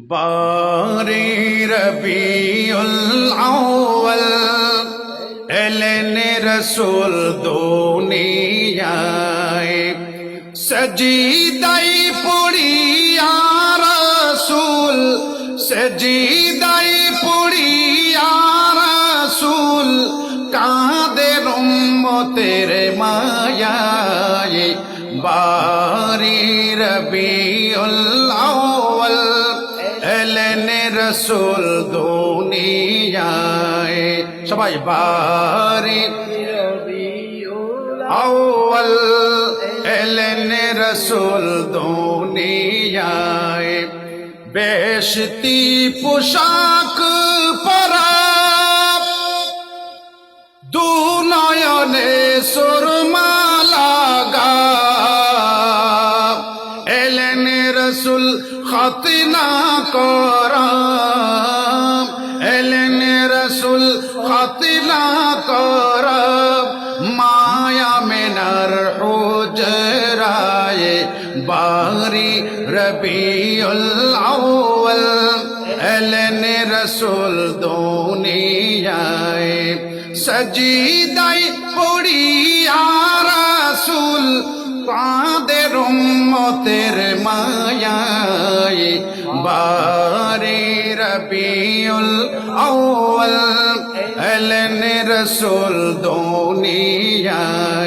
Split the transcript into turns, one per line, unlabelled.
বারে রবিউল আউয়াল এলেন রসুল দুনিয়ায় সজিদাই পড়িয়া রসুল সজিদাই পড়িয়া রসুল কাদের উম্মতের মায়ায় বারে রবিউল আউয়াল এলেন রসুল দুনিয়ায় সবাই বারে আউয়াল এলেন রসুল দুনিয়ায় বেশতি পোশাক পরা দু নয়নে সুরমা লাগা এলেন রসুল খতনা করা এলেন রসুল খতনা করা মায়া মেনার হুজরায়ে বারি রবিউল আউয়াল এলেন রসুল দুনিয়ায় সজিদাই পড়িয়া রসুল কাদের উম্মতের মায়ায় বারে রবিউল আউয়াল এলেন রসুল দুনিয়ায়